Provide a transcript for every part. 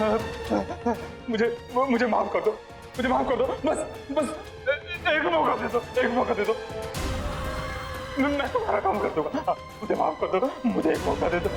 मुझे मुझे माफ कर दो, मुझे माफ कर दो, बस बस एक मौका दे दो, एक मौका दे दो, मैं तुम्हारा काम कर दूंगा। मुझे माफ कर दो, मुझे एक मौका दे दो।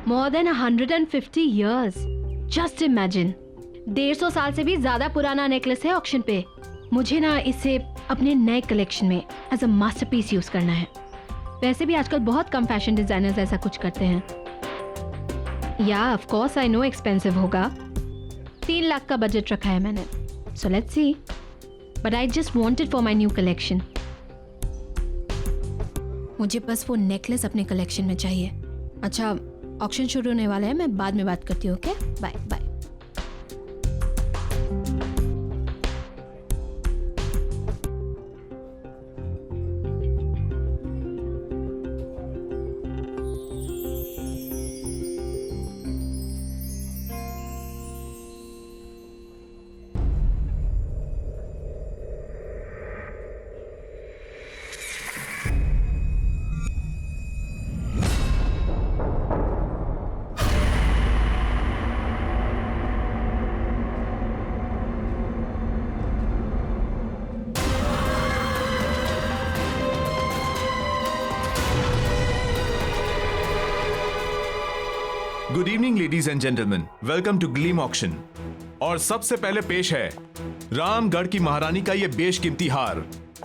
More than 150 years. Just imagine. 150 साल से भी ज्यादा पुराना नेकलेस है ऑक्शन पे। मुझे ना इसे अपने नए कलेक्शन में एज अ मास्टरपीस यूज करना है। वैसे भी आजकल बहुत कम फैशन डिजाइनर्स ऐसा कुछ करते हैं। या of course I know expensive होगा। 3 लाख का बजट रखा है मैंने। So let's see. But I just want it for my new collection. मुझे बस वो नेकलेस अपने कलेक्शन में चाहिए। अच्छा, ऑक्शन शुरू होने वाला है, मैं बाद में बात करती हूँ। Okay, bye bye. Good evening ladies and gentleman, welcome to Gleam auction. और सबसे पहले पेश है रामगढ़ की महारानी का ये बेशकीमती हार।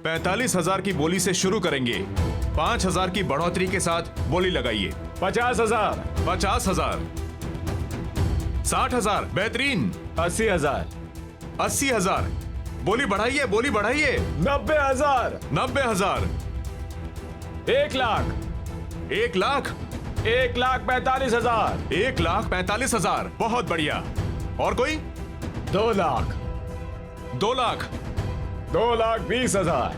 45,000 की बोली से शुरू करेंगे। 5,000 की बढ़ोतरी के साथ बोली लगाइए। 50,000, 50,000, 60,000, बेहतरीन। 80,000, 80,000, बोली बढ़ाइए, बोली बढ़ाइए। 90,000, 90,000, 1 लाख, 1 लाख, 1,45,000, 1,45,000, बहुत बढ़िया। और कोई? 2 लाख, 2 लाख, 2,20,000,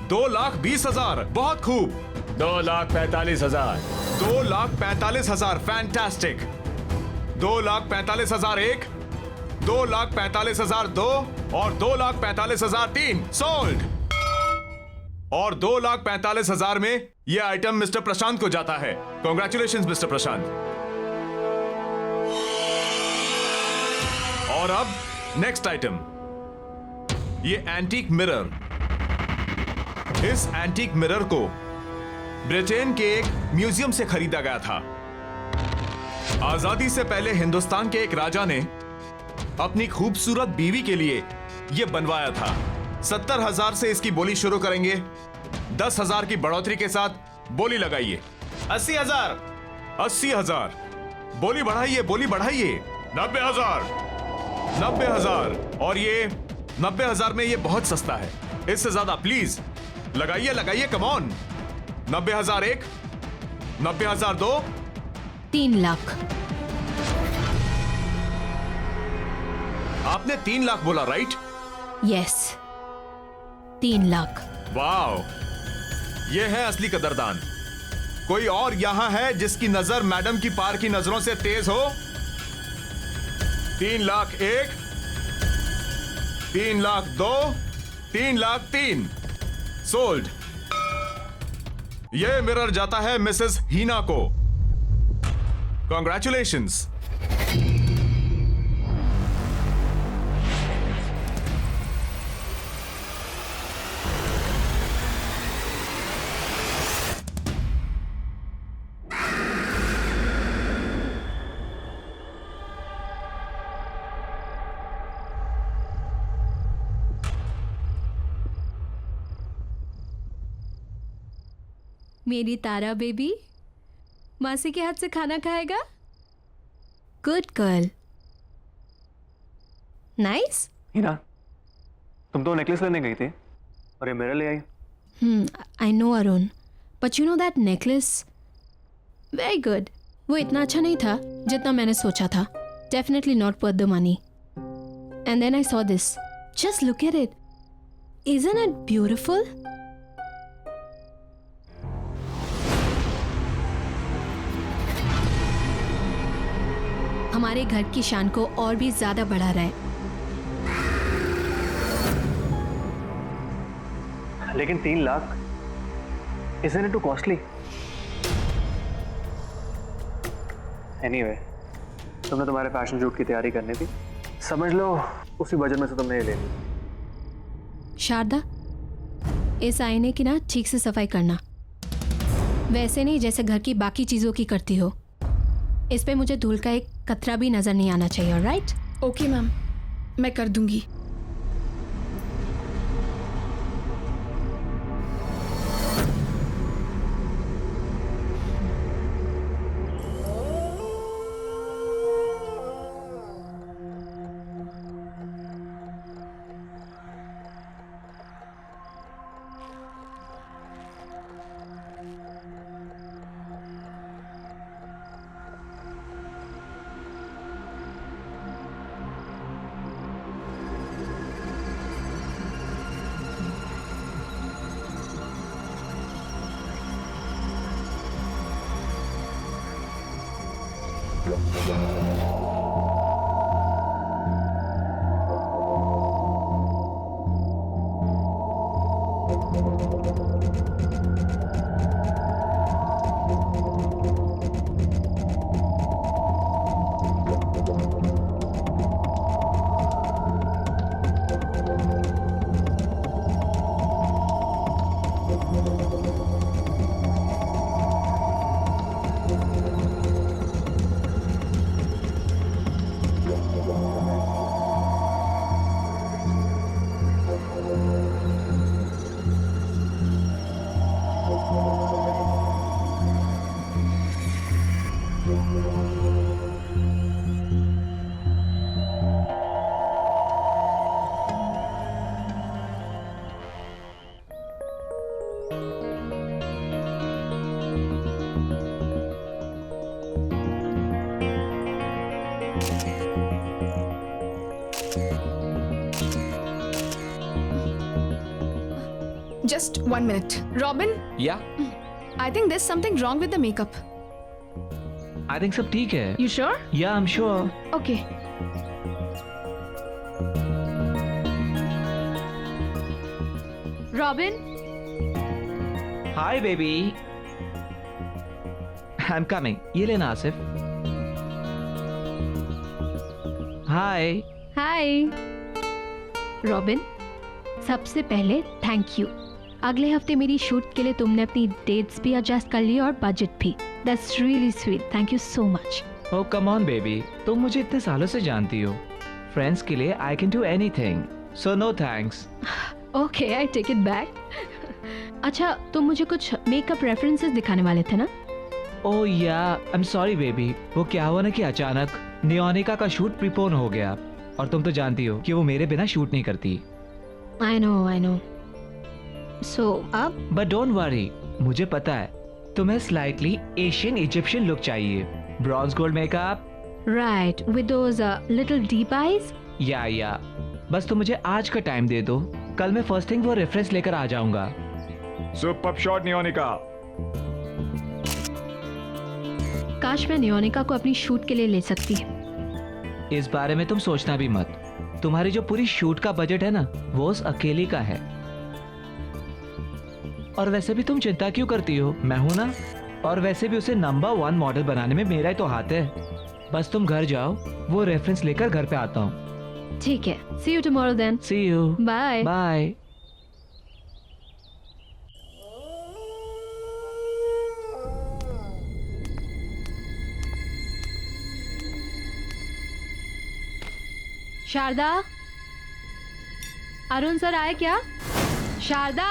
2,20,000, बहुत खूब। 2,45,000, 2,45,000, फैंटास्टिक। 2,45,000 एक, 2,45,000 दो, और 2,45,000 तीन। सोल्ड। और 2,45,000 में यह आइटम मिस्टर प्रशांत को जाता है। कॉन्ग्रेचुलेशंस मिस्टर प्रशांत। और अब नेक्स्ट आइटम, ये एंटीक मिरर। इस एंटीक मिरर को ब्रिटेन के एक म्यूजियम से खरीदा गया था। आजादी से पहले हिंदुस्तान के एक राजा ने अपनी खूबसूरत बीवी के लिए यह बनवाया था। 70,000 से इसकी बोली शुरू करेंगे। 10,000 की बढ़ोतरी के साथ बोली लगाइए। 80,000, 80,000, बोली बढ़ाइए, बोली बढ़ाइए। 90,000, 90,000, और ये 90,000 में ये बहुत सस्ता है। इससे ज्यादा प्लीज लगाइए, लगाइए, कम ऑन। 90,000 एक, 90,000 दो, 3 लाख। आपने 3 लाख बोला, राइट? यस, 3 लाख। वाओ, ये है असली कदरदान। कोई और यहां है जिसकी नजर मैडम की पार की नजरों से तेज हो? 3 लाख एक, 3 लाख दो, 3 लाख तीन। सोल्ड। यह मिरर जाता है मिसेस हीना को। कॉन्ग्रेचुलेशंस। मेरी तारा बेबी मासी के हाथ से खाना खाएगा? Good girl. नाइस। हीना, तुम तो नेकलेस लेने गई थी और ये मेरे ले आई। I know Arun, but you know that necklace very good. वो इतना अच्छा नहीं था जितना मैंने सोचा था। Definitely not worth the money. And then I saw this. Just look at it. Isn't it beautiful? हमारे घर की शान को और भी ज्यादा बढ़ा रहा है। लेकिन 3 lakh, isn't it too costly? Anyway, तुमने तुम्हारे फैशन शूट की तैयारी करनी थी, समझ लो उसी बजट में से तुमने ये ले ली। शारदा, इस आईने की ना ठीक से सफाई करना, वैसे नहीं जैसे घर की बाकी चीजों की करती हो। इस पे मुझे धूल का एक कतरा भी नजर नहीं आना चाहिए, ऑलराइट? ओके मैम, मैं कर दूंगी। Just 1 minute. Robin, या I think there's something wrong with the makeup. I think सब ठीक है। You sure? या I am sure. Okay. Robin, hi baby, I am coming. ये लेना आसिफ। हाय। हाय। रॉबिन, सबसे पहले थैंक यू। अगले हफ्ते मेरी शूट के लिए तुमने अपनी डेट्स भी एडजस्ट कर ली और बजट भी। That's really sweet. Thank you so much. Oh come on baby, तुम मुझे इतने सालों से जानती हो। फ्रेंड्स के लिए I can do anything, so no thanks. Okay, I take it back. अच्छा, तुम मुझे कुछ मेकअप रेफरेंसेस दिखाने वाले थे ना? ओह या, आई एम सॉरी बेबी। वो क्या हुआ ना कि अचानक नियोनिका का शूट प्रीपोन हो गया और तुम तो जानती हो कि वो मेरे बिना शूट नहीं करती। I know. सो अब? बट डोंट वरी, मुझे पता है तुम्हें स्लाइटली एशियन इजिप्शियन लुक चाहिए। Bronze gold makeup, right, with those little deep eyes. या बस तुम मुझे आज का टाइम दे दो, कल मैं फर्स्ट थिंग वो रेफरेंस लेकर आ जाऊंगा। Super shot Neonika. काश मैं नियोनिका को अपनी शूट के लिए ले सकती। इस बारे में तुम सोचना भी मत। तुम्हारी जो पूरी शूट का बजट है ना, वो उस अकेली का है। और वैसे भी तुम चिंता क्यों करती हो, मैं हूं ना। और वैसे भी उसे नंबर 1 मॉडल बनाने में मेरा ही तो हाथ है। बस तुम घर जाओ, वो रेफरेंस लेकर घर पे आता हूँ। ठीक है, see you tomorrow then. See you. Bye. Bye. Sharda, Arun sir आए क्या? शारदा।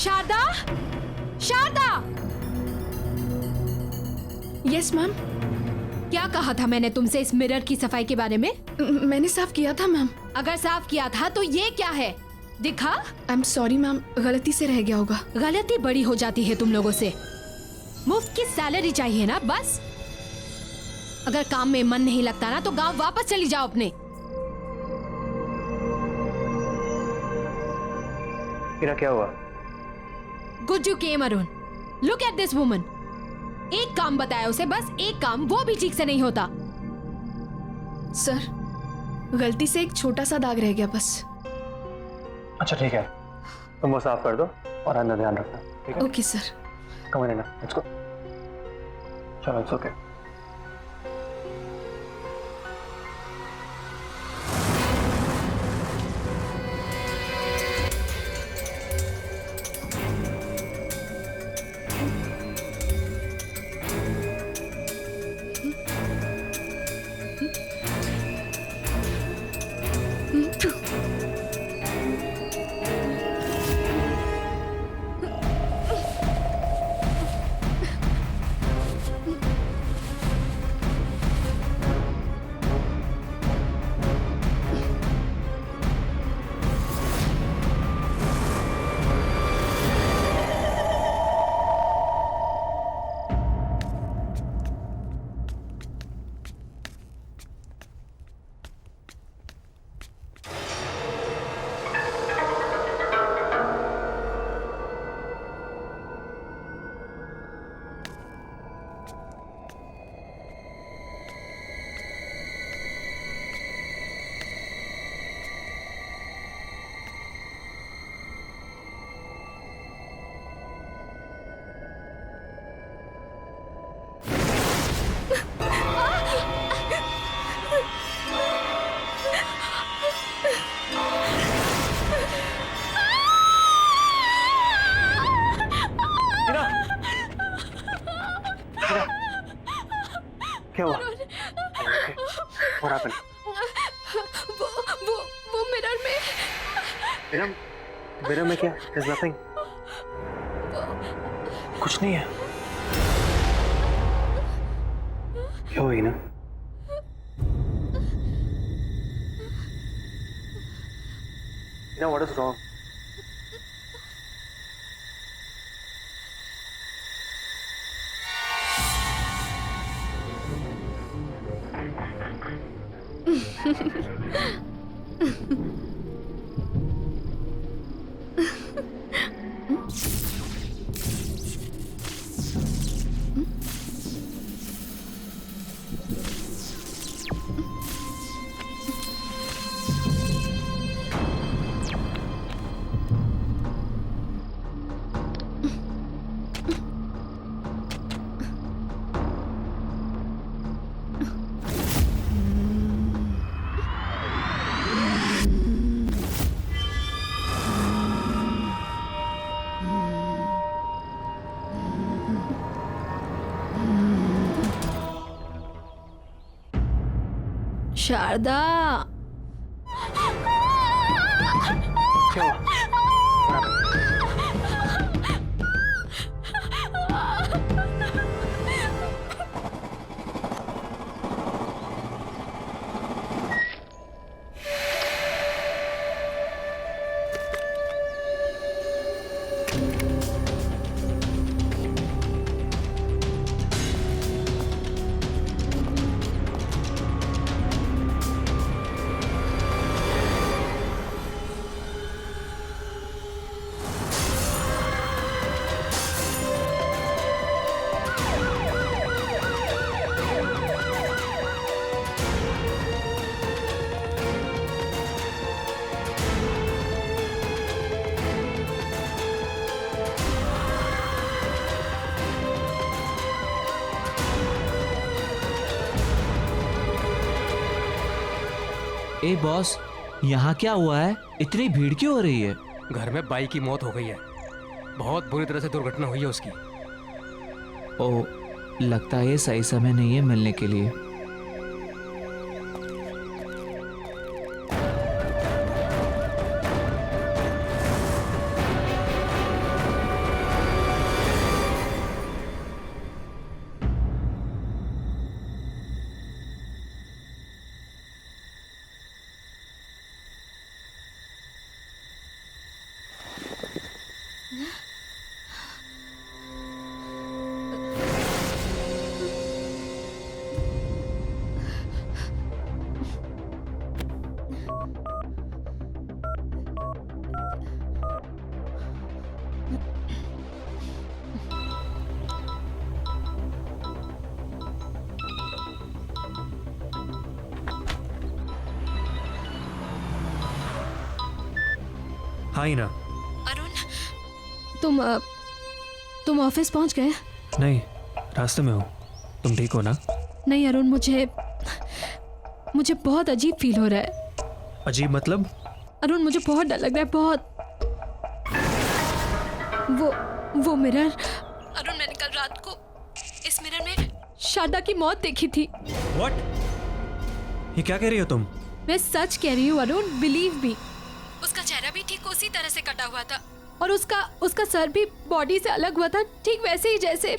Sharda, Sharda, yes ma'am. क्या कहा था मैंने तुमसे इस मिरर की सफाई के बारे में? मैंने साफ किया था मैम। अगर साफ किया था तो ये क्या है? दिखा। आई एम सॉरी मैम, गलती से रह गया होगा। गलती बड़ी हो जाती है तुम लोगों से। मुफ्त की सैलरी चाहिए ना बस। अगर काम में मन नहीं लगता ना तो गांव वापस चली जाओ अपने। हीरा क्या हुआ? गुज्जू केम Arun, look at this woman. एक काम बताया उसे, बस एक काम, वो भी ठीक से नहीं होता। सर, गलती से एक छोटा सा दाग रह गया बस। अच्छा ठीक है, तुम वो साफ कर दो और अंदर ध्यान रखना, ठीक है? Okay sir. कम ऑन ना, लेट्स गो। चलो, इट्स ओके। क्या हुआ? What happened? वो मिरर में। मिरर में क्या? There's nothing. कुछ नहीं है। क्या हुई ना? What is wrong? शारदा, क्या हुआ? ए बॉस, यहाँ क्या हुआ है? इतनी भीड़ क्यों हो रही है? घर में बाई की मौत हो गई है। बहुत बुरी तरह से दुर्घटना हुई है उसकी। ओ, लगता है ये सही समय नहीं है मिलने के लिए। हाँ ही ना। अरुण, तुम ऑफिस पहुंच गए? नहीं, रास्ते में हूँ। तुम ठीक हो ना? नहीं अरुण, मुझे बहुत अजीब फील हो रहा है। अजीब मतलब? अरुण, मुझे बहुत डर लग रहा है, बहुत। वो मिरर, अरुण, मैंने कल रात को इस मिरर में शारदा की मौत देखी थी। What? ये क्या कह रही हो तुम? मैं सच कह रही हूँ अरुण, बिलीव मी। उसका चेहरा भी ठीक उसी तरह से कटा हुआ था और उसका सर भी बॉडी से अलग हुआ था, ठीक वैसे ही जैसे।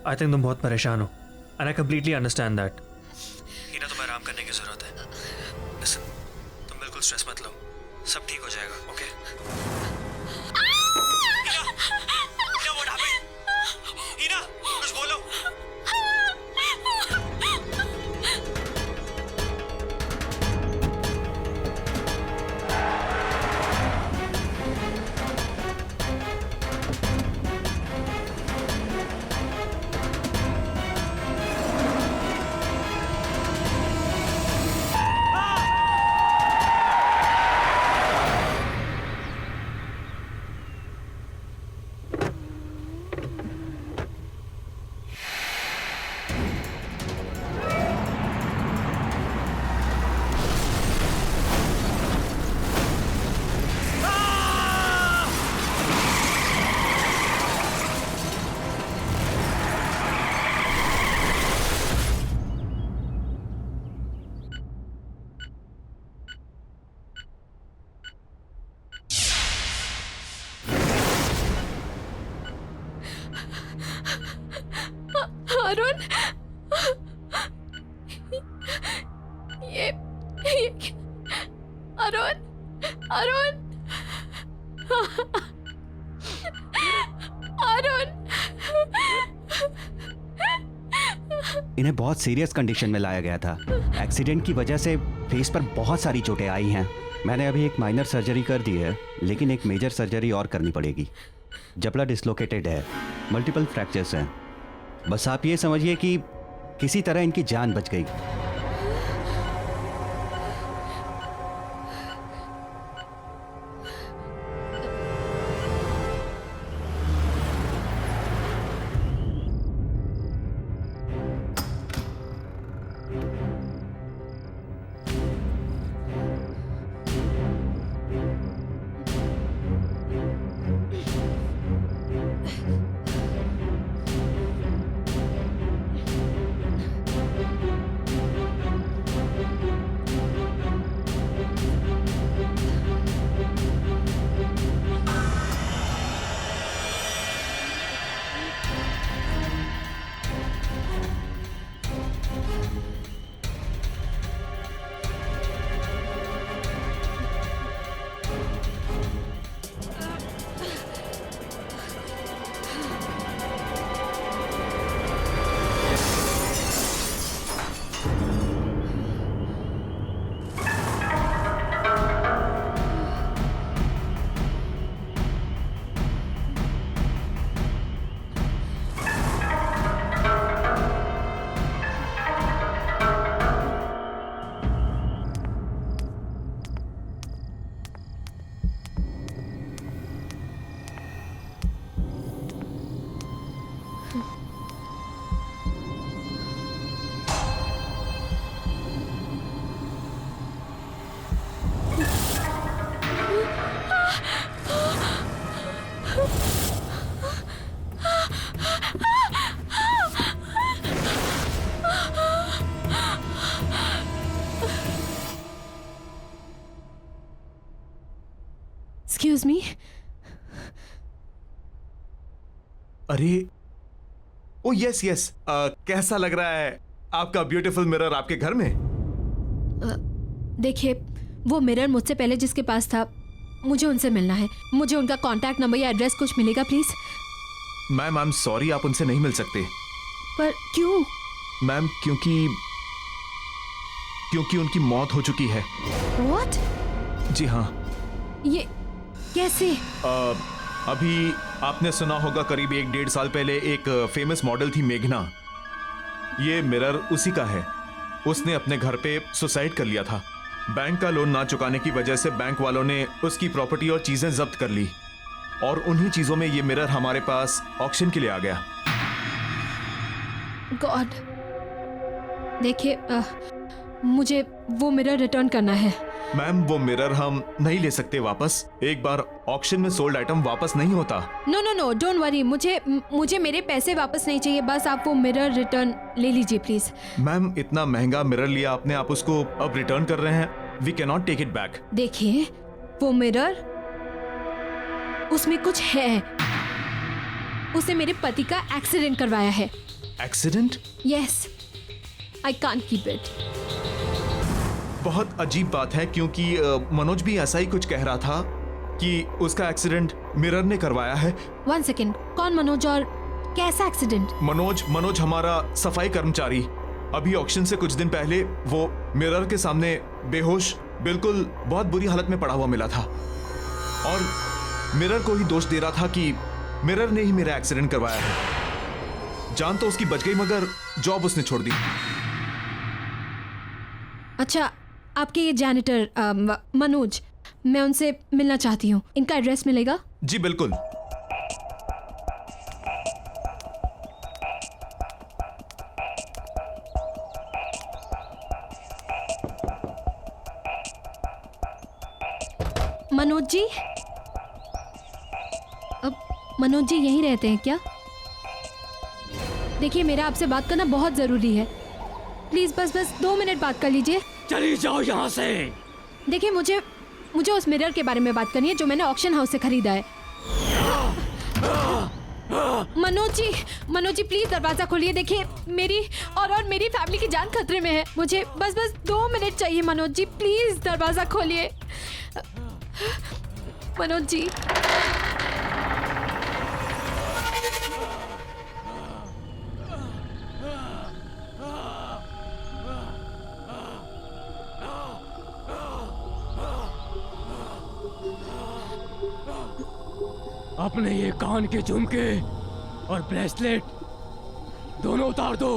आई थिंक तुम बहुत परेशान हो and I completely understand that. Heena, तुम्हें आराम करने की जरूरत है। Listen, तुम बिल्कुल स्ट्रेस मत लो, सब ठीक हो जाएगा, okay? Heena, what happened? Heena, कुछ बोलो। अरुण, ये अरुण, अरुण, अरुण। इन्हें बहुत सीरियस कंडीशन में लाया गया था। एक्सीडेंट की वजह से फेस पर बहुत सारी चोटें आई हैं। मैंने अभी एक माइनर सर्जरी कर दी है, लेकिन एक मेजर सर्जरी और करनी पड़ेगी। जबड़ा डिसलोकेटेड है, मल्टीपल फ्रैक्चर्स हैं। बस आप ये समझिए कि किसी तरह इनकी जान बच गई। Excuse me? अरे ओ यस यस, कैसा लग रहा है आपका ब्यूटीफुल मिरर आपके घर में? देखिए, वो मिरर मुझसे पहले जिसके पास था, मुझे उनसे मिलना है। मुझे उनका कांटेक्ट नंबर या एड्रेस कुछ मिलेगा please? Ma'am I am sorry, आप उनसे नहीं मिल सकते। पर क्यों? मैम क्योंकि उनकी मौत हो चुकी है। What? जी हाँ। ये कैसे? अभी आपने सुना होगा, करीब 1-1.5 साल पहले एक फेमस मॉडल थी मेघना। ये मिरर उसी का है। उसने अपने घर पे सुसाइड कर लिया था। बैंक का लोन ना चुकाने की वजह से बैंक वालों ने उसकी प्रॉपर्टी और चीजें जब्त कर ली और उन्हीं चीजों में ये मिरर हमारे पास ऑक्शन के लिए आ गया। गॉड, देखिए मुझे वो मिरर रिटर्न करना है। मैम, वो मिरर हम नहीं ले सकते वापस। एक बार ऑक्शन में सोल्ड आइटम वापस नहीं होता। No no no, don't worry, मुझे मेरे पैसे वापस नहीं चाहिए, बस आप वो मिरर रिटर्न ले लीजिए प्लीज। मैम, इतना महंगा मिरर लिया आपने, आप उसको अब रिटर्न कर रहे हैं? We can not take it back. देखिए वो मिरर, उसमें कुछ है। उसने मेरे पति का एक्सीडेंट करवाया है। Accident? Yes, I can't keep it. बहुत अजीब बात है क्योंकि मनोज भी ऐसा ही कुछ कह रहा था कि उसका एक्सीडेंट मिरर ने करवाया है। 1 सेकेंड, कौन मनोज और कैसा एक्सीडेंट? मनोज हमारा सफाई कर्मचारी। अभी ऑक्शन से कुछ दिन पहले वो मिरर के सामने बेहोश, बिल्कुल बहुत बुरी हालत में पड़ा हुआ मिला था और मिरर को ही दोष दे रहा था कि मिरर ने ही मेरा एक्सीडेंट करवाया है। जान तो उसकी बच गई मगर जॉब उसने छोड़ दी। अच्छा, आपके ये जैनिटर मनोज, मैं उनसे मिलना चाहती हूँ। इनका एड्रेस मिलेगा? जी बिल्कुल। मनोज जी, अब मनोज जी यहीं रहते हैं क्या? देखिए, मेरा आपसे बात करना बहुत जरूरी है। प्लीज बस 2 मिनट बात कर लीजिए। चली जाओ यहाँ से। देखिए, मुझे उस मिरर के बारे में बात करनी है जो मैंने ऑक्शन हाउस से खरीदा है। मनोज जी प्लीज दरवाजा खोलिए। देखिए, मेरी और मेरी फैमिली की जान खतरे में है। मुझे बस 2 मिनट चाहिए। मनोज जी प्लीज दरवाजा खोलिए। मनोज जी, अपने ये कान के झुमके और ब्रेसलेट दोनों उतार दो।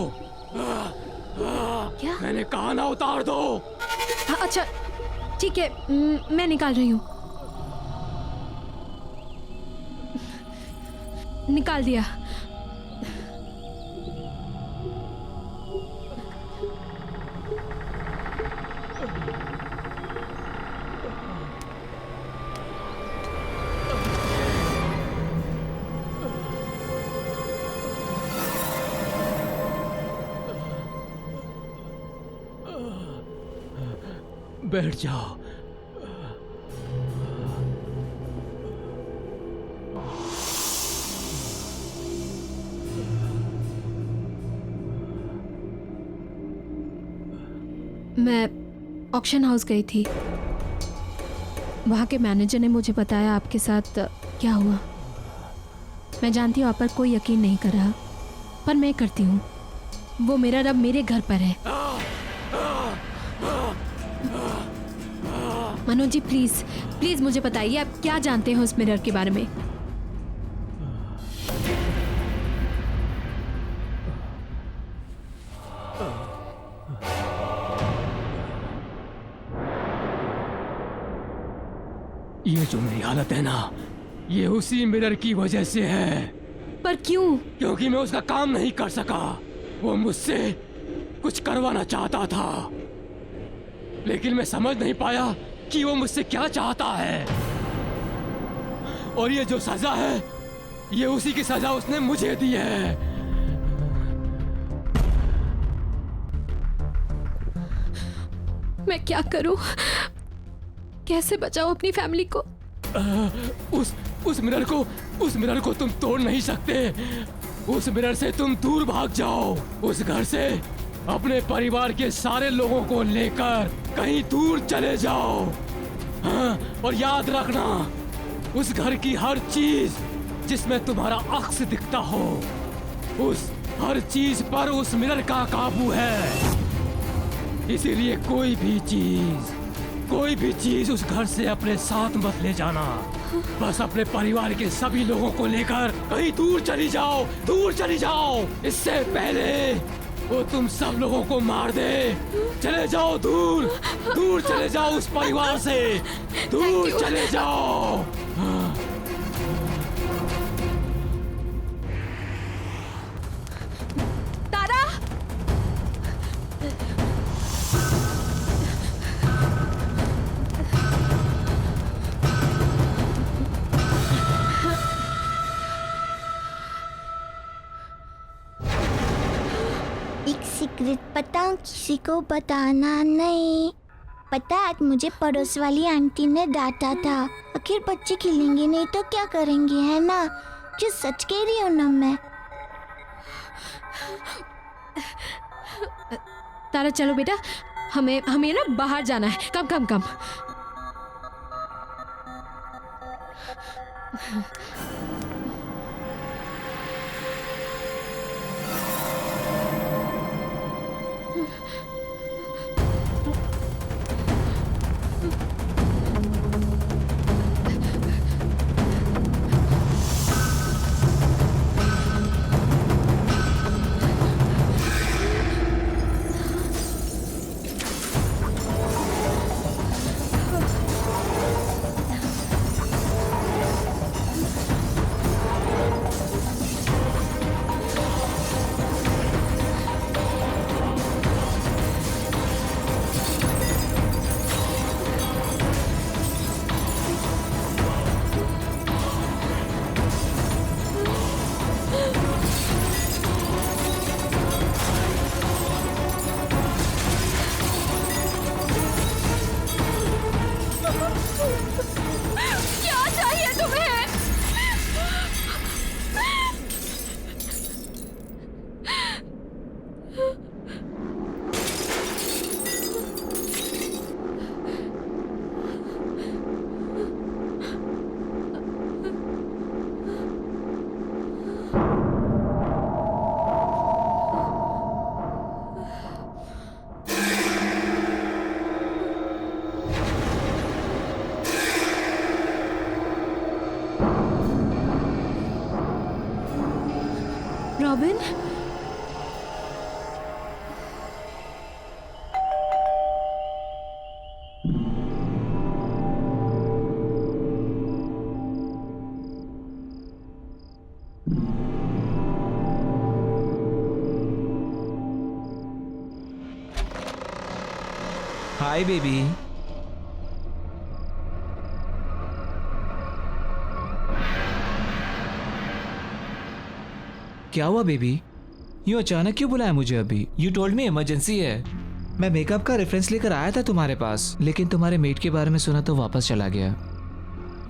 क्या? मैंने कहा ना, उतार दो। हाँ, अच्छा ठीक है, मैं निकाल रही हूँ। निकाल दिया। बैठ जाओ। मैं ऑक्शन हाउस गई थी। वहाँ के मैनेजर ने मुझे बताया आपके साथ क्या हुआ। मैं जानती हूँ आप पर कोई यकीन नहीं कर रहा, पर मैं करती हूँ। वो मिरर अब मेरे घर पर है। मनोज जी प्लीज मुझे बताइए, आप क्या जानते हैं उस मिरर के बारे में? ये जो मेरी हालत है ना, ये उसी मिरर की वजह से है। पर क्यों? क्योंकि मैं उसका काम नहीं कर सका। वो मुझसे कुछ करवाना चाहता था, लेकिन मैं समझ नहीं पाया कि वो मुझसे क्या चाहता है। और ये जो सजा है, ये उसी की सजा उसने मुझे दी है। मैं क्या करूं? कैसे बचाऊं अपनी फैमिली को? उस मिरर को तुम तोड़ नहीं सकते। उस मिरर से तुम दूर भाग जाओ। उस घर से अपने परिवार के सारे लोगों को लेकर कहीं दूर चले जाओ। हाँ, और याद रखना, उस घर की हर चीज जिसमें तुम्हारा अक्स दिखता हो, उस हर चीज पर उस मिरर का काबू है। इसीलिए कोई भी चीज उस घर से अपने साथ मत ले जाना। बस अपने परिवार के सभी लोगों को लेकर कहीं दूर चली जाओ। इससे पहले वो तुम सब लोगों को मार दे। चले जाओ दूर, दूर चले जाओ उस परिवार से, दूर चले जाओ। तारा, एक सीक्रेट बताऊं, किसी को बताना नहीं। पता है, आज मुझे पड़ोस वाली आंटी ने डांटा था। आखिर बच्चे खेलेंगे नहीं तो क्या करेंगे, है ना? जो सच कह रही हूँ ना मैं। तारा चलो बेटा, हमें ना बाहर जाना है। कम कम कम। क्या चाहिए तुम्हें? Robin, hi baby. क्या हुआ बेबी? यूँ अचानक क्यों बुलाया मुझे अभी? यू टोल्ड मी इमरजेंसी है। मैं मेकअप का रेफरेंस लेकर आया था तुम्हारे पास, लेकिन तुम्हारे मेट के बारे में सुना तो वापस चला गया।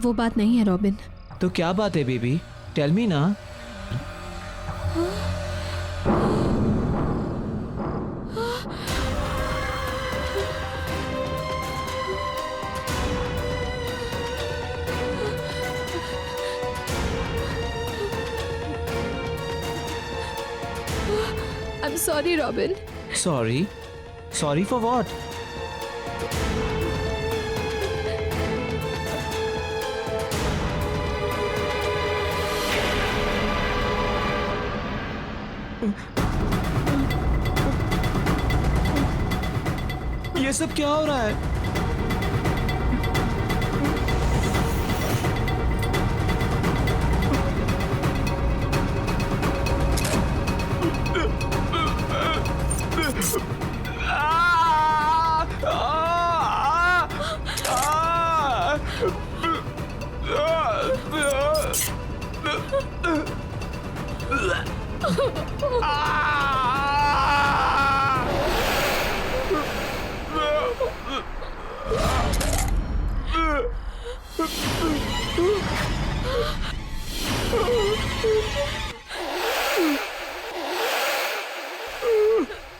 वो बात नहीं है रॉबिन। तो क्या बात है बेबी? टेल मी ना। I'm sorry, Robin. Sorry? Sorry for what? ये सब क्या हो रहा है?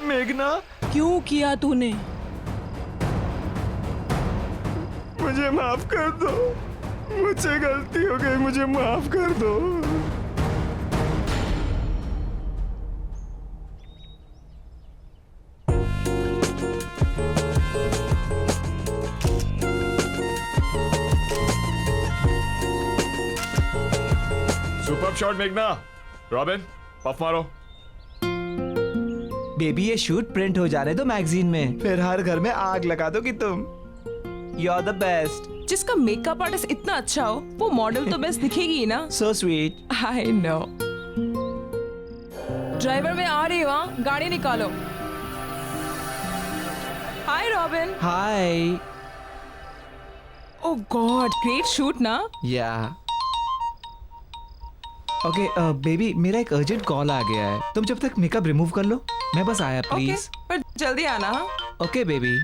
मेघना, क्यों किया तूने? मुझे माफ कर दो, मुझसे गलती हो गई, मुझे माफ कर दो। सुपर शॉट मेघना। रॉबिन, पफ मारो। बेबी ये शूट प्रिंट हो जाने दो मैगजीन में, फिर हर घर में आग लगा दोगी तुम। You are the best. जिसका मेकअप आर्टिस्ट इतना अच्छा हो वो मॉडल तो बेस्ट दिखेगी ही ना। So sweet. I know. Driver मैं आ रही हूँ, हाँ? गाड़ी निकालो। हाय रॉबिन। हाय। ओह गॉड, ग्रेट शूट ना। या ओके बेबी, मेरा एक अर्जेंट कॉल आ गया है, तुम जब तक मेकअप रिमूव कर लो, मैं बस आया ओके, प्लीज। पर जल्दी आना। हाँ? Okay baby.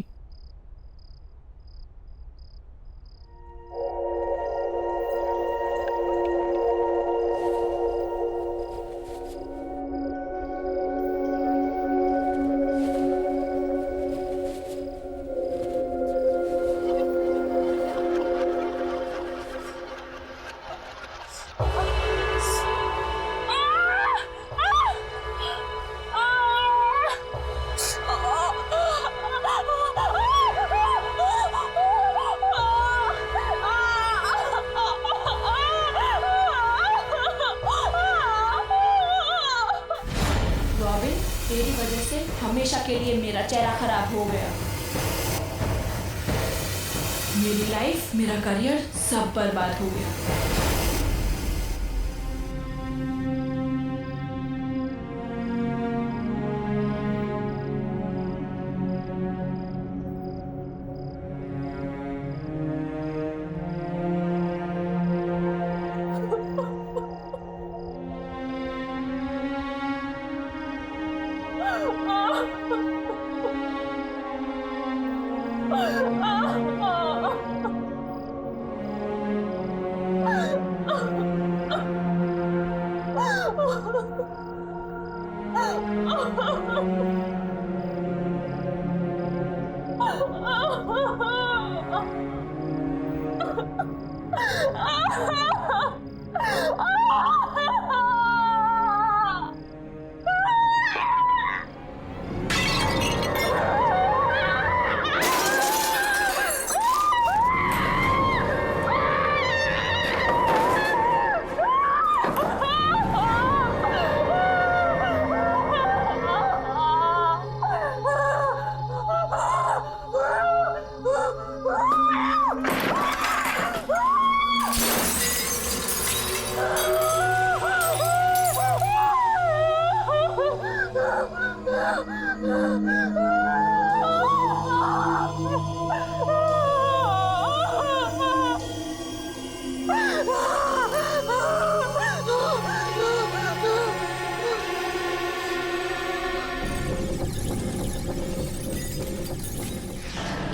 रॉबिन, तेरी वजह से हमेशा के लिए मेरा चेहरा खराब हो गया। मेरी लाइफ, मेरा करियर सब बर्बाद हो गया।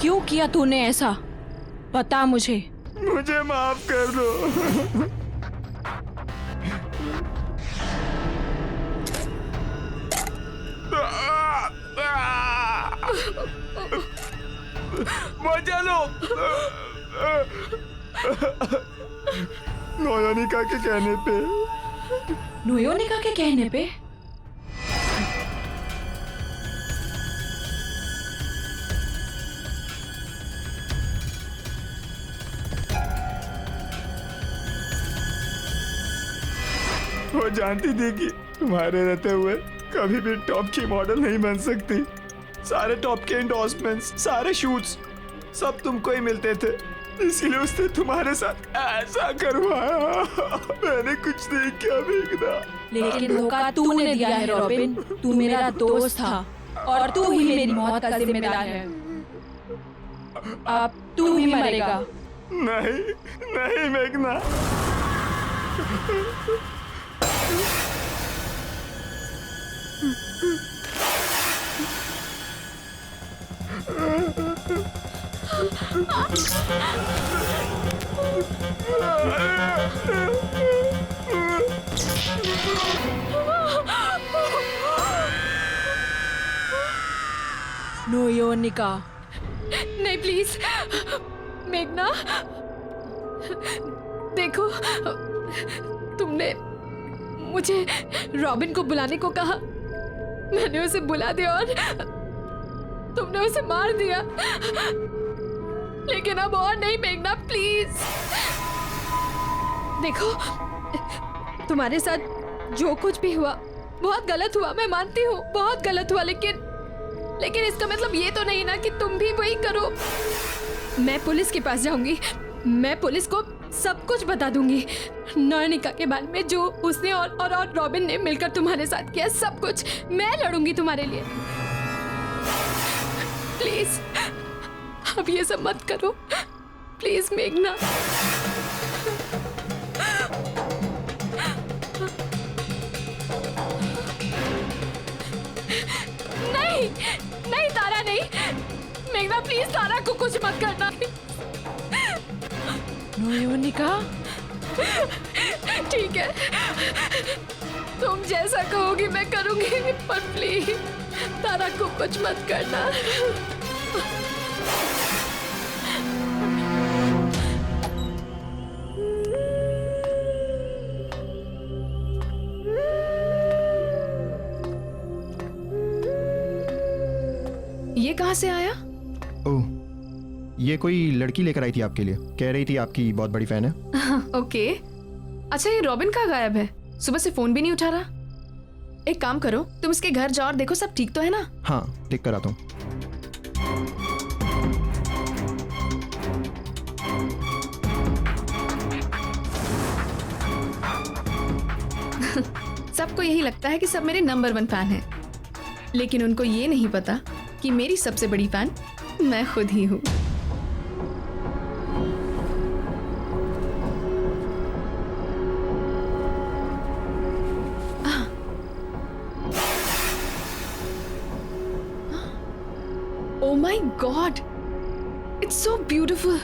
क्यों किया तूने ऐसा? बता मुझे। मुझे माफ कर दो। मजा लो। नोयोनिका के कहने पे। नोयोनिका के कहने पे? वो जानती थी कि तुम्हारे रहते हुए कभी भी टॉप की मॉडल नहीं बन सकती। सारे टॉप के एंडोर्समेंट्स, सारे शूट्स सब तुमको ही मिलते थे, इसीलिए उसने तुम्हारे साथ ऐसा करवाया। मैंने कुछ नहीं किया मेघना। लेकिन धोखा तूने दिया है रॉबिन। तू मेरा दोस्त था और तू ही मेरी मौत का जिम्मेदार है। अब तू ही मरेगा। नहीं नहीं मेघना। नोयोनिका। नहीं प्लीज मेघना, देखो तुमने मुझे रॉबिन को बुलाने को कहा, मैंने उसे बुला दिया और तुमने उसे मार दिया। लेकिन अब और नहीं मेघना, प्लीज। देखो तुम्हारे साथ जो कुछ भी हुआ बहुत गलत हुआ, मैं मानती हूँ बहुत गलत हुआ, लेकिन इसका मतलब ये तो नहीं ना कि तुम भी वही करो। मैं पुलिस के पास जाऊंगी, मैं पुलिस को सब कुछ बता दूंगी, नयनिका के बारे में जो उसने और रॉबिन ने मिलकर तुम्हारे साथ किया, सब कुछ मैं लड़ूंगी तुम्हारे लिए। प्लीज अब ये सब मत करो, प्लीज मेघना। नहीं नहीं तारा, नहीं मेघना, प्लीज तारा को कुछ मत करना। नयनिका, ठीक है, तुम जैसा कहोगी मैं करूंगी, पर प्लीज तारा को कुछ मत करना। ये कहाँ से आया? ओह, ये कोई लड़की लेकर आई थी आपके लिए, कह रही थी आपकी बहुत बड़ी फैन है। ओके, अच्छा ये रॉबिन कहाँ गायब है? सुबह से फोन भी नहीं उठा रहा। एक काम करो, तुम इसके घर जाओ और देखो सब ठीक तो है ना? हाँ, देख कर आता हूँ। सबको यही लगता है कि सब मेरे नंबर 1 फैन हैं, लेकिन उनको ये नहीं पता कि मेरी सबसे बड़ी फैन मैं खुद ही हूँ। Oh my God! It's so beautiful.